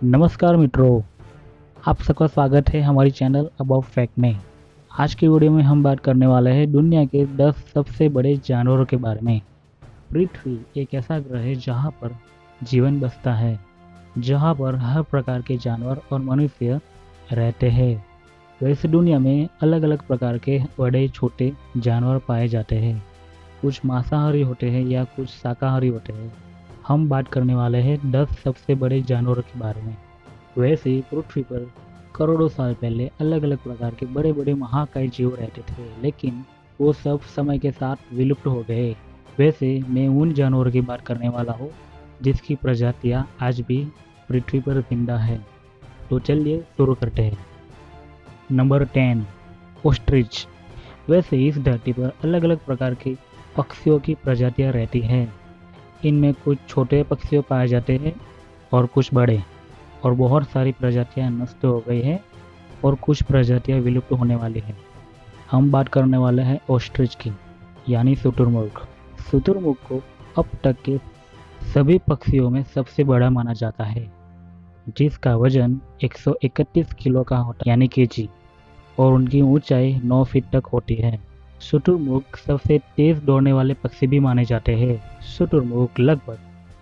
नमस्कार मित्रों, आप सबका स्वागत है हमारी चैनल अबाउट फैक्ट में। आज की वीडियो में हम बात करने वाले हैं दुनिया के 10 सबसे बड़े जानवरों के बारे में। पृथ्वी एक ऐसा ग्रह है जहां पर जीवन बसता है, जहां पर हर प्रकार के जानवर और मनुष्य रहते हैं। वैसे दुनिया में अलग अलग प्रकार के बड़े छोटे जानवर पाए जाते हैं। कुछ मांसाहारी होते हैं या कुछ शाकाहारी होते हैं। हम बात करने वाले हैं 10 सबसे बड़े जानवरों के बारे में। वैसे ही पृथ्वी पर करोड़ों साल पहले अलग अलग प्रकार के बड़े बड़े महाकाय जीव रहते थे, लेकिन वो सब समय के साथ विलुप्त हो गए। वैसे मैं उन जानवरों की बात करने वाला हूँ जिसकी प्रजातियाँ आज भी पृथ्वी पर जिंदा है। तो चलिए शुरू करते हैं। Number 10, ostrich. वैसे इस धरती पर अलग अलग प्रकार के पक्षियों की प्रजातियाँ रहती हैं। इनमें कुछ छोटे पक्षी पाए जाते हैं और कुछ बड़े, और बहुत सारी प्रजातियां नष्ट हो गई हैं और कुछ प्रजातियां विलुप्त होने वाली हैं। हम बात करने वाले हैं ऑस्ट्रिच की, यानी शुतुरमुर्ग। शुतुरमुर्ग को अब तक के सभी पक्षियों में सबसे बड़ा माना जाता है, जिसका वजन 131 किलो का होता है, यानी केजी, और उनकी ऊंचाई 9 फीट तक होती है। शुतुरमुर्ग सबसे तेज दौड़ने वाले पक्षी भी माने जाते हैं। शुतुरमुर्ग लगभग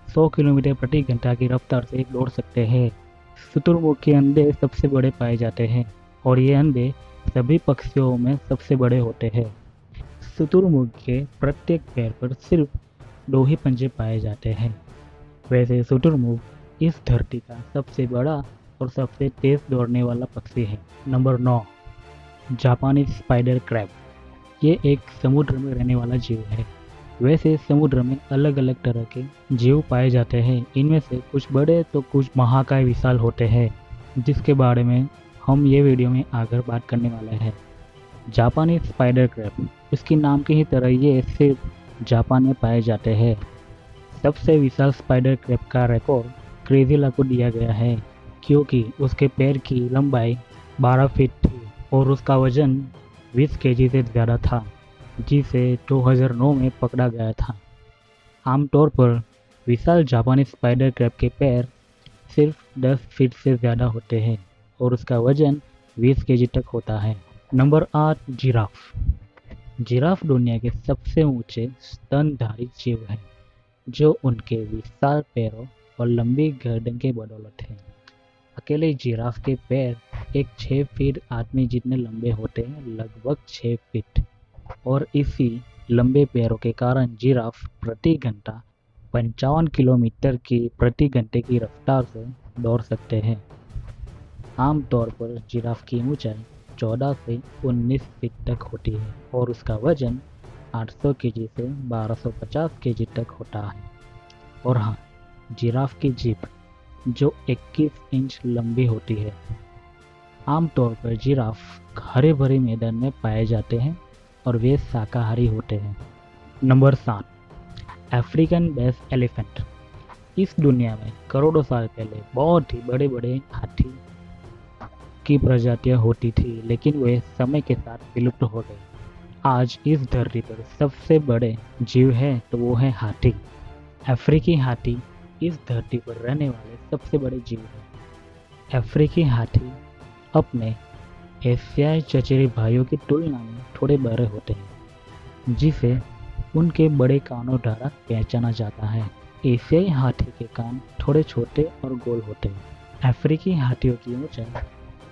100 किलोमीटर प्रति घंटा की रफ्तार से दौड़ सकते हैं। शुतुरमुर्ग के अंडे सबसे बड़े पाए जाते हैं और ये अंडे सभी पक्षियों में सबसे बड़े होते हैं। शुतुरमुर्ग के प्रत्येक पैर पर सिर्फ 2 ही पंजे पाए जाते हैं। वैसे शुतुरमुर्ग इस धरती का सबसे बड़ा और सबसे तेज दौड़ने वाला पक्षी है। नंबर 9, जापानी स्पाइडर क्रैब। ये एक समुद्र में रहने वाला जीव है। वैसे समुद्र में अलग अलग तरह के जीव पाए जाते हैं। इनमें से कुछ बड़े तो कुछ महाकाय विशाल होते हैं, जिसके बारे में हम ये वीडियो में आगे बात करने वाले हैं। जापानी स्पाइडर क्रैब, उसकी नाम की ही तरह ये सिर्फ जापान में पाए जाते हैं। सबसे विशाल स्पाइडर क्रैब का रिकॉर्ड क्रेजिला को दिया गया है, क्योंकि उसके पैर की लंबाई 12 फीट थी और उसका वजन 20 केजी से ज़्यादा था, जिसे 2009 में पकड़ा गया था। आमतौर पर विशाल जापानी स्पाइडर क्रैब के पैर सिर्फ 10 फीट से ज़्यादा होते हैं और उसका वजन 20 केजी तक होता है। Number 8, giraffe. जिराफ दुनिया के सबसे ऊंचे स्तनधारी जीव है, जो उनके विशाल पैरों और लंबी गर्दन के बदौलत है। अकेले जिराफ के पैर एक 6 फीट आदमी जितने लंबे होते हैं, लगभग 6 फीट, और इसी लंबे पैरों के कारण जिराफ प्रति घंटा 55 किलोमीटर की प्रति घंटे की रफ्तार से दौड़ सकते हैं। आमतौर पर जिराफ की ऊंचाई 14 से 19 फीट तक होती है और उसका वजन 800 केजी से 1250 केजी तक होता है। और हाँ, जिराफ की जीभ जो 21 इंच लंबी होती है। आमतौर पर जिराफ हरे भरे मैदान में पाए जाते हैं और वे शाकाहारी होते हैं। Number 7, African base elephant. इस दुनिया में करोड़ों साल पहले बहुत ही बड़े बड़े हाथी की प्रजातियां होती थी, लेकिन वे समय के साथ विलुप्त हो गए। आज इस धरती पर सबसे बड़े जीव है तो वो है हाथी। अफ्रीकी हाथी इस धरती पर रहने वाले सबसे बड़े जीव हैं। अफ्रीकी हाथी अपने एशियाई चचेरे भाइयों की तुलना में थोड़े बड़े होते हैं, जिसे उनके बड़े कानों द्वारा पहचाना जाता है। एशियाई हाथी के कान थोड़े छोटे और गोल होते हैं। अफ्रीकी हाथियों की ऊंचाई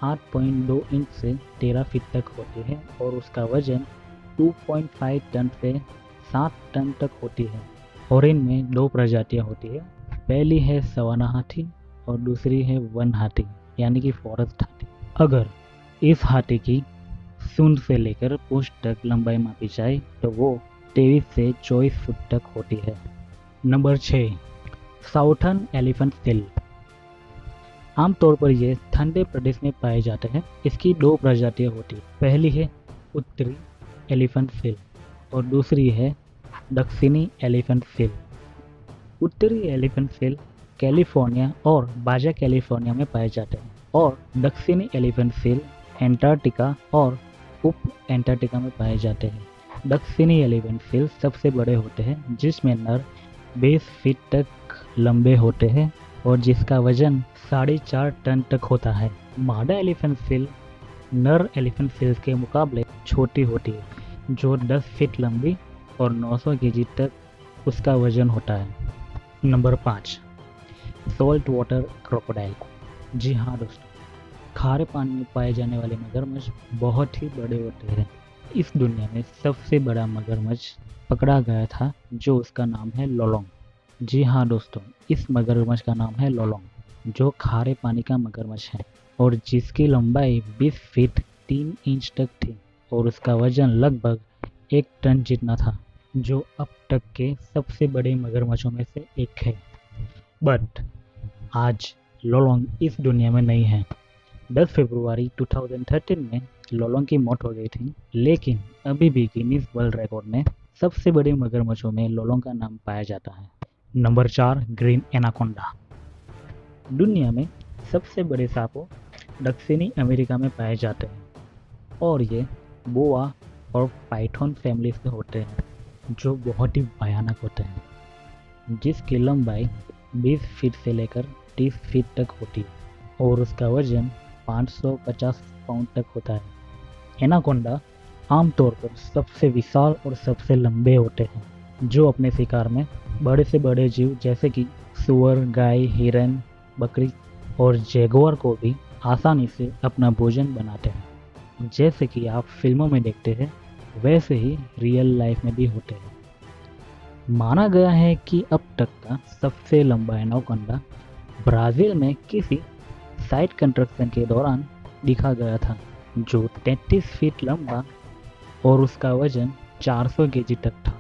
8.2 इंच से 13 फीट तक होती है और उसका वजन 2.5 टन से 7 टन तक होती है। और इनमें 2 प्रजातियां होती है। पहली है सवाना हाथी और दूसरी है वन हाथी, यानी कि फॉरेस्ट हाथी। अगर इस हाथी की सूंड से लेकर पूंछ तक लंबाई मापी जाए तो वो 23 से 24 फुट तक होती है। Number 6, southern elephant seal. आमतौर पर ये ठंडे प्रदेश में पाए जाते हैं। इसकी 2 प्रजातियां होती हैं। पहली है उत्तरी एलिफेंट सील और दूसरी है दक्षिणी एलिफेंट सील। उत्तरी एलिफेंट सील कैलिफोर्निया और बाजा कैलिफोर्निया में पाए जाते हैं और दक्षिणी एलिफेंट सील एंटार्क्टिका और उप एंटार्क्टिका में पाए जाते हैं। दक्षिणी एलिफेंट सील सबसे बड़े होते हैं, जिसमें नर 20 फीट तक लंबे होते हैं और जिसका वजन 4.5 टन तक होता है। मादा एलिफेंट सील नर एलिफेंट सील्स के मुकाबले छोटी होती है, जो 10 फीट लंबी और 900 केजी तक उसका वजन होता है। Number 5, salt water crocodile. जी हाँ दोस्तों, खारे पानी में पाए जाने वाले मगरमच्छ बहुत ही बड़े होते हैं। इस दुनिया में सबसे बड़ा मगरमच्छ पकड़ा गया था, जो उसका नाम है लोलोंग। जी हाँ दोस्तों, इस मगरमच्छ का नाम है लोलोंग, जो खारे पानी का मगरमच्छ है और जिसकी लंबाई 20 फीट 3 इंच तक थी और उसका वजन लगभग 1 टन जितना था, जो अब तक के सबसे बड़े मगरमच्छों में से एक है। बट आज लोलोंग इस दुनिया में नहीं है। 10 फरवरी 2013 में लोलोंग की मौत हो गई थी, लेकिन अभी भी गिनीज वर्ल्ड रिकॉर्ड में सबसे बड़े मगरमच्छों में लोलोंग का नाम पाया जाता है। Number 4, green anaconda. दुनिया में सबसे बड़े सांपों दक्षिणी अमेरिका में पाए जाते हैं और ये बोआ और पाइथन फैमिली से होते हैं, जो बहुत ही भयानक होते हैं, जिसकी लंबाई 20 फीट से लेकर 30 फीट तक होती है और उसका वजन 550 पाउंड तक होता है। एनाकोंडा आमतौर पर सबसे विशाल और सबसे लंबे होते हैं, जो अपने शिकार में बड़े से बड़े जीव जैसे कि सुअर, गाय, हिरन, बकरी और जैगुआर को भी आसानी से अपना भोजन बनाते हैं। जैसे कि आप फिल्मों में देखते हैं, वैसे ही रियल लाइफ में भी होते हैं। माना गया है कि अब तक का सबसे लंबा एनाकोंडा ब्राज़ील में किसी साइट कंस्ट्रक्शन के दौरान दिखा गया था, जो 33 फीट लंबा और उसका वजन 400 केजी तक था,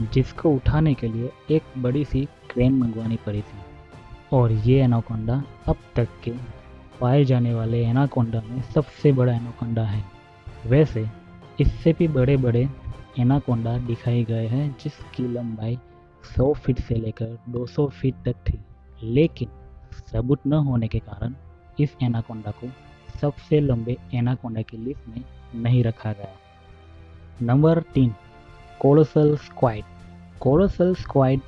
जिसको उठाने के लिए एक बड़ी सी क्रेन मंगवानी पड़ी थी। और ये एनाकोंडा अब तक के पाए जाने वाले एनाकोंडा में सबसे बड़ा एनाकोंडा है। वैसे इससे भी बड़े बड़े एनाकोंडा दिखाए गए हैं, जिसकी लंबाई 100 फीट से लेकर 200 फीट तक थी, लेकिन सबूत न होने के कारण इस एनाकोंडा को सबसे लंबे एनाकोंडा की लिस्ट में नहीं रखा गया। Number 3, colossal squid. Colossal squid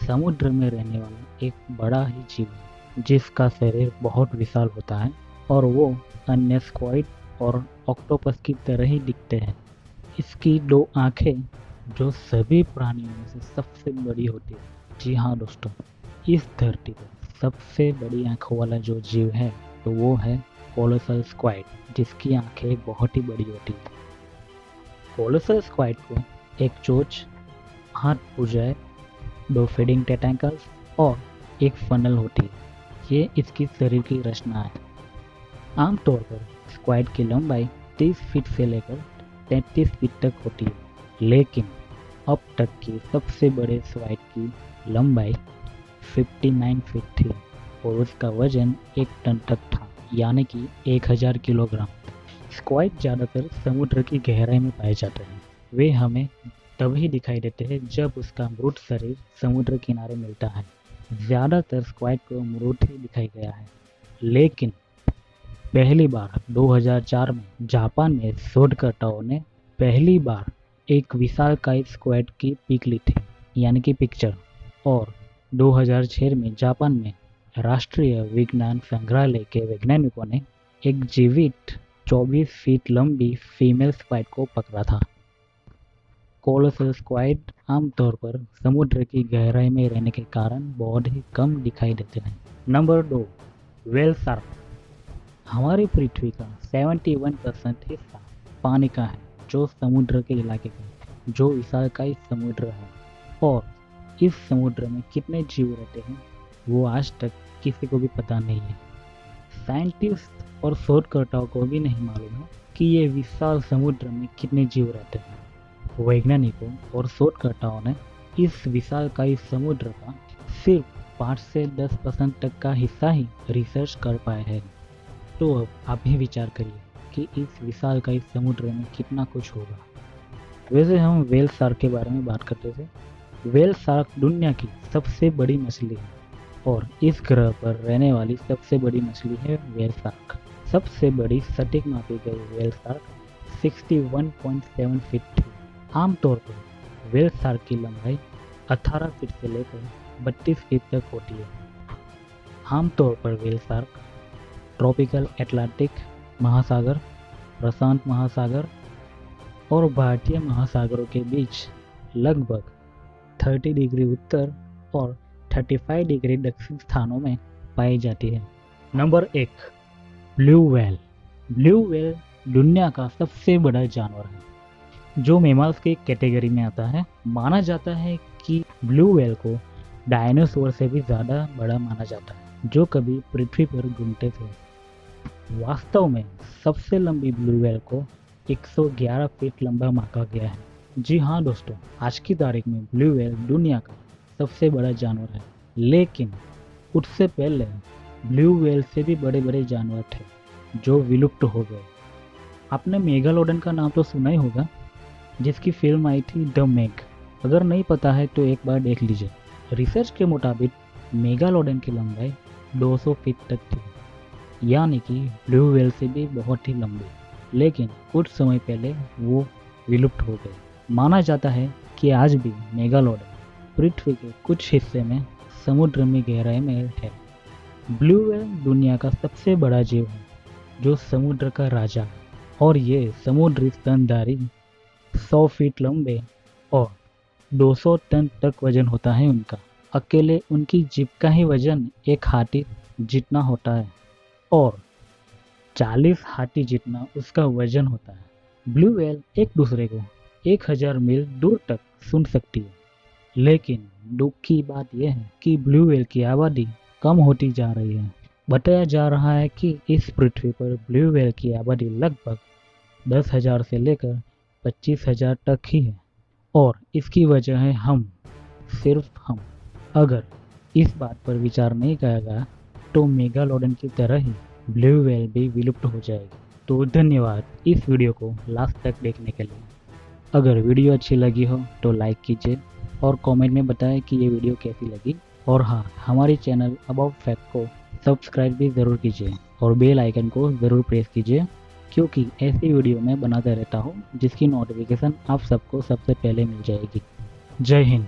समुद्र में रहने वाला एक बड़ा ही जीव है, जिसका शरीर बहुत विशाल होता है और वो अन्य स्क्वाइड और ऑक्टोपस की तरह ही दिखते हैं। इसकी 2 आंखें, जो सभी प्राणियों में से सबसे बड़ी होती है। जी हाँ दोस्तों, इस धरती पर सबसे बड़ी आंखों वाला जो जीव है तो वो है कोलोसल स्क्वाइड, जिसकी आंखें बहुत ही बड़ी होती है। कोलोसल स्क्वाइड को एक चोंच, 8 भुजाएं, 2 फीडिंग टेंटेकल्स और एक फनल होती है। ये इसकी शरीर की रचना है। आमतौर पर स्क्वाइड की लंबाई 30 फीट से लेकर 33 फीट तक होती है, लेकिन अब तक की सबसे बड़े स्क्वाइड की लंबाई 59 फीट थी और उसका वजन 1 टन तक था, यानी कि 1000 किलोग्राम। स्क्वाइड ज़्यादातर समुद्र की गहराई में पाए जाते हैं। वे हमें तभी दिखाई देते हैं जब उसका मृत शरीर समुद्र किनारे मिलता है। ज़्यादातर स्क्वाइड को मृत ही दिखाई गया है, लेकिन पहली बार 2004 में जापान में शोधकर्ताओं ने पहली बार एक विशालकाय स्क्वाइड की पिक ली थी, यानी कि पिक्चर। और 2006 में जापान में राष्ट्रीय विज्ञान संग्रहालय के वैज्ञानिकों ने एक जीवित 24 फीट लंबी फीमेल स्क्वाइड को पकड़ा था। कोलोसल स्क्वाइड आमतौर पर समुद्र की गहराई में रहने के कारण बहुत ही कम दिखाई देते हैं। Number 2, whale shark. हमारी पृथ्वी का 71% हिस्सा पानी का है, जो समुद्र के इलाके का है, जो विशालकाय समुद्र है। और इस समुद्र में कितने जीव रहते हैं वो आज तक किसी को भी पता नहीं है। साइंटिस्ट और शोधकर्ताओं को भी नहीं मालूम है कि ये विशाल समुद्र में कितने जीव रहते हैं। वैज्ञानिकों और शोधकर्ताओं ने इस विशालकाय समुद्र का सिर्फ 5 से 10% तक का हिस्सा ही रिसर्च कर पाए हैं। तो अब आप भी विचार करिए कि इस विशालकाय समुद्र में कितना कुछ होगा। वैसे हम व्हेल शार्क के बारे में बात करते थे। व्हेल शार्क दुनिया की सबसे बड़ी मछली है और इस ग्रह पर रहने वाली सबसे बड़ी मछली है व्हेल शार्क। सबसे बड़ी सटीक मापी गई व्हेल शार्क 61.7 फीट थी। आमतौर पर व्हेल शार्क की लंबाई 18 फीट से लेकर 32 फीट तक होती है। आमतौर पर व्हेल शार्क ट्रॉपिकल अटलांटिक महासागर, प्रशांत महासागर और भारतीय महासागरों के बीच लगभग 30 डिग्री उत्तर और 35 डिग्री दक्षिण स्थानों में पाई जाती है। Number 1, blue whale. Blue whale दुनिया का सबसे बड़ा जानवर है जो मैमल्स की कैटेगरी में आता है। माना जाता है कि ब्लू व्हेल को डायनासोर से भी ज़्यादा बड़ा माना जाता है जो कभी पृथ्वी पर घूमते थे। वास्तव में सबसे लंबी ब्लू व्हेल को 111 फीट लंबा मापा गया है। जी हाँ दोस्तों, आज की तारीख में ब्लू व्हेल दुनिया का सबसे बड़ा जानवर है, लेकिन उससे पहले ब्लू व्हेल से भी बड़े बड़े जानवर थे जो विलुप्त हो गए। आपने मेगालोडन का नाम तो सुना ही होगा, जिसकी फिल्म आई थी द मेग। अगर नहीं पता है तो एक बार देख लीजिए। रिसर्च के मुताबिक मेगालोडन की लंबाई 200 फीट तक थी, यानी कि ब्लू व्हेल से भी बहुत ही लंबी, लेकिन कुछ समय पहले वो विलुप्त हो गए। माना जाता है कि आज भी मेगालोडन पृथ्वी के कुछ हिस्से में समुद्र में गहराई में है। ब्लू व्हेल दुनिया का सबसे बड़ा जीव है जो समुद्र का राजा है, और ये समुद्री स्तनधारी 100 फीट लंबे और 200 टन तक वजन होता है उनका। अकेले उनकी जीभ का ही वजन एक हाथी जितना होता है और 40 हाथी जितना उसका वजन होता है। ब्लू व्हेल एक दूसरे को 1000 मील दूर तक सुन सकती है, लेकिन दुख की बात यह है कि ब्लू व्हेल की आबादी कम होती जा रही है। बताया जा रहा है कि इस पृथ्वी पर ब्लू व्हेल की आबादी लगभग 10,000 से लेकर 25,000 तक ही है, और इसकी वजह है हम, सिर्फ हम। अगर इस बात पर विचार नहीं किया गया तो मेगालोडन की तरह ही ब्लू व्हेल भी विलुप्त हो जाएगी। तो धन्यवाद इस वीडियो को लास्ट तक देखने के लिए। अगर वीडियो अच्छी लगी हो तो लाइक कीजिए और कमेंट में बताएं कि ये वीडियो कैसी लगी। और हाँ, हमारे चैनल अबाउट फैक्ट को सब्सक्राइब भी ज़रूर कीजिए और बेल आइकन को ज़रूर प्रेस कीजिए, क्योंकि ऐसी वीडियो मैं बनाता रहता हूँ जिसकी नोटिफिकेशन आप सबको सबसे पहले मिल जाएगी। जय हिंद।